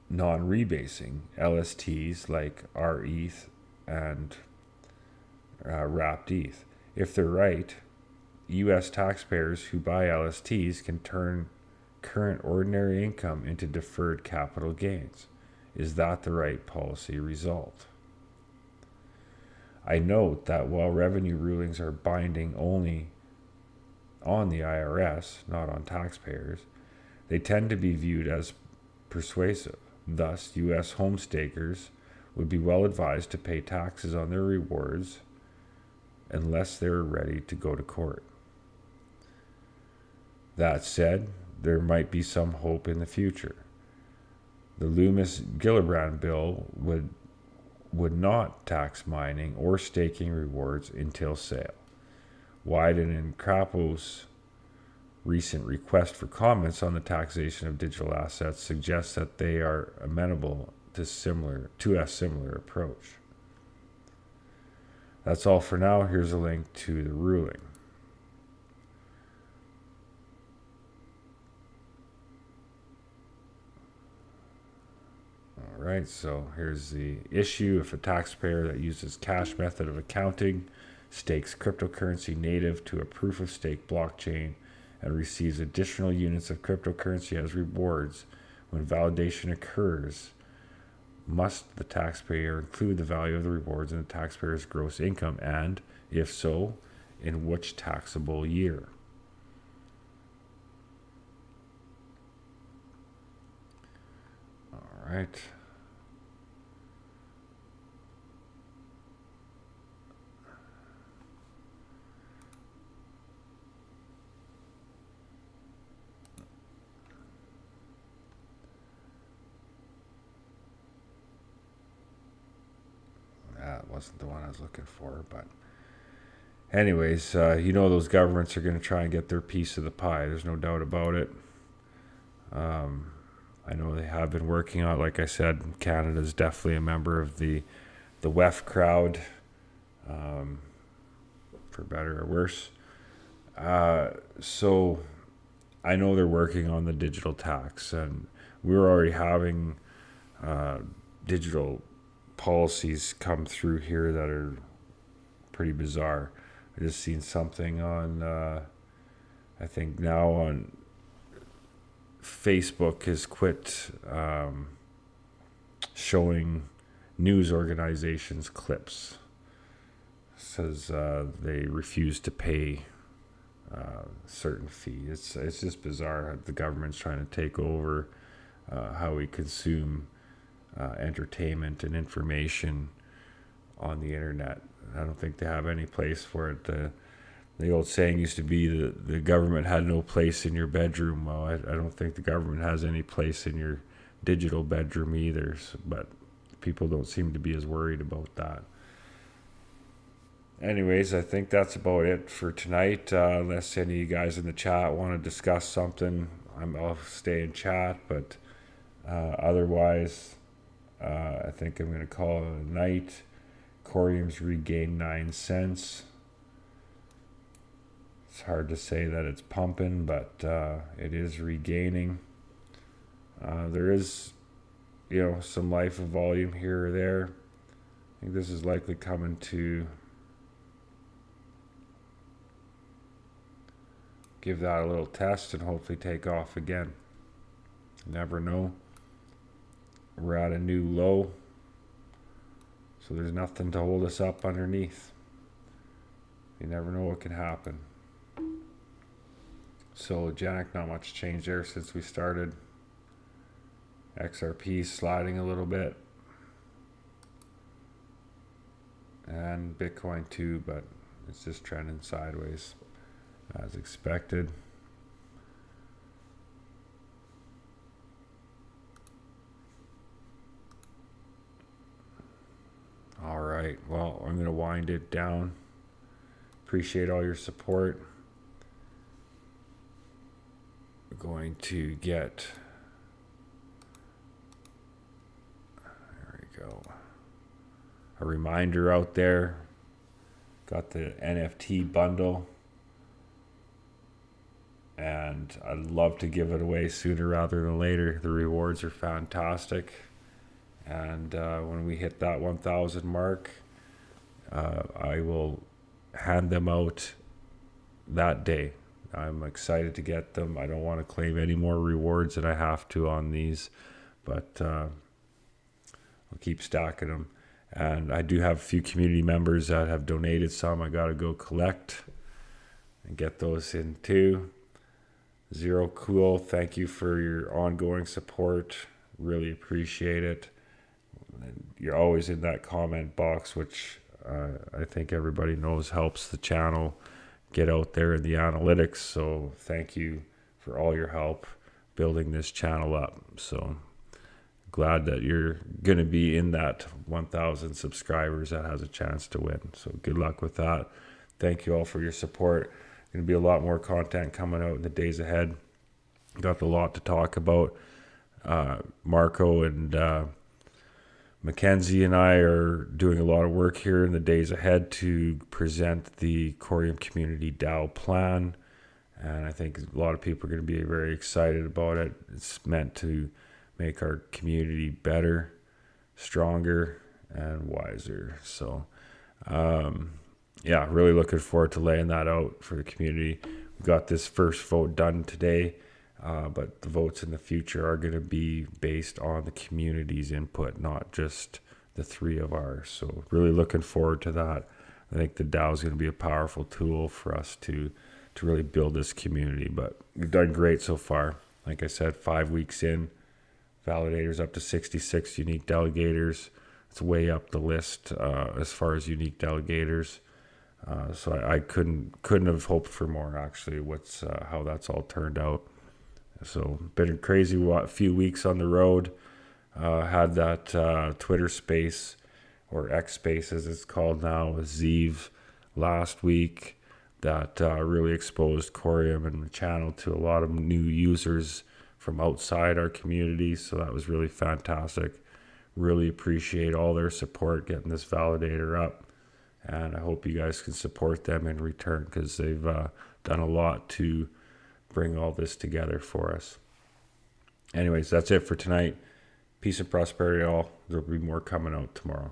non-rebasing LSTs like RETH and wrapped ETH. If they're right, U.S. taxpayers who buy LSTs can turn current ordinary income into deferred capital gains. Is that the right policy result? I note that while revenue rulings are binding only on the IRS, not on taxpayers, they tend to be viewed as persuasive. Thus, U.S. home stakers would be well advised to pay taxes on their rewards unless they're ready to go to court. That said, there might be some hope in the future. The Loomis-Gillibrand bill would not tax mining or staking rewards until sale. Wyden and Crapo's recent request for comments on the taxation of digital assets suggests that they are amenable to a similar approach. That's all for now. Here's a link to the ruling. All right, so here's the issue. If a taxpayer that uses cash method of accounting stakes cryptocurrency native to a proof of stake blockchain and receives additional units of cryptocurrency as rewards when validation occurs, must the taxpayer include the value of the rewards in the taxpayer's gross income, and, if so, in which taxable year? All right. That wasn't the one I was looking for, but anyways, those governments are going to try and get their piece of the pie. There's no doubt about it. I know they have been working on it. Like I said, Canada is definitely a member of the WEF crowd, for better or worse. So I know they're working on the digital tax, and we were already having digital policies come through here that are pretty bizarre. I just seen something on, I think now on Facebook has quit showing news organizations clips. Says they refuse to pay certain fee. It's just bizarre. The government's trying to take over how we consume entertainment and information on the internet. I don't think they have any place for it. The old saying used to be the government had no place in your bedroom. Well, I don't think the government has any place in your digital bedroom either. But people don't seem to be as worried about that. Anyways, I think that's about it for tonight. Unless any of you guys in the chat want to discuss something, I'll stay in chat. But otherwise, I think I'm going to call it a night. COREUM's regained 9 cents. It's hard to say that it's pumping, but it is regaining. There is, some life of volume here or there. I think this is likely coming to give that a little test and hopefully take off again. Never know. We're at a new low, so there's nothing to hold us up underneath. You never know what can happen. So Jack, not much change there since we started. XRP sliding a little bit, and Bitcoin too, but it's just trending sideways as expected. All right, well, I'm going to wind it down. Appreciate all your support. We're going to get, there we go, a reminder out there. Got the NFT bundle, and I'd love to give it away sooner rather than later. The rewards are fantastic, and when we hit that 1,000 mark, I will hand them out that day. I'm excited to get them. I don't want to claim any more rewards than I have to on these, but I'll keep stacking them. And I do have a few community members that have donated some. I got to go collect and get those in too. Zero Cool, thank you for your ongoing support. Really appreciate it. And you're always in that comment box, which I think everybody knows helps the channel get out there in the analytics. So thank you for all your help building this channel up. So glad that you're going to be in that 1,000 subscribers that has a chance to win. So good luck with that. Thank you all for your support. Going to be a lot more content coming out in the days ahead. Got a lot to talk about. Marco and Mackenzie and I are doing a lot of work here in the days ahead to present the COREUM Community DAO plan. And I think a lot of people are going to be very excited about it. It's meant to make our community better, stronger, and wiser. So, yeah, really looking forward to laying that out for the community. We got this first vote done today, but the votes in the future are going to be based on the community's input, not just the three of ours. So really looking forward to that. I think the DAO is going to be a powerful tool for us to really build this community. But we've done great so far. Like I said, 5 weeks in, validators up to 66 unique delegators. It's way up the list as far as unique delegators. So I couldn't have hoped for more, actually, how that's all turned out. So been a crazy few weeks on the road. Had that Twitter space, or X space as it's called now, with Zeev last week that really exposed COREUM and the channel to a lot of new users from outside our community. So that was really fantastic. Really appreciate all their support getting this validator up. And I hope you guys can support them in return, because they've done a lot to bring all this together for us. Anyways, that's it for tonight. Peace and prosperity all. There'll be more coming out tomorrow.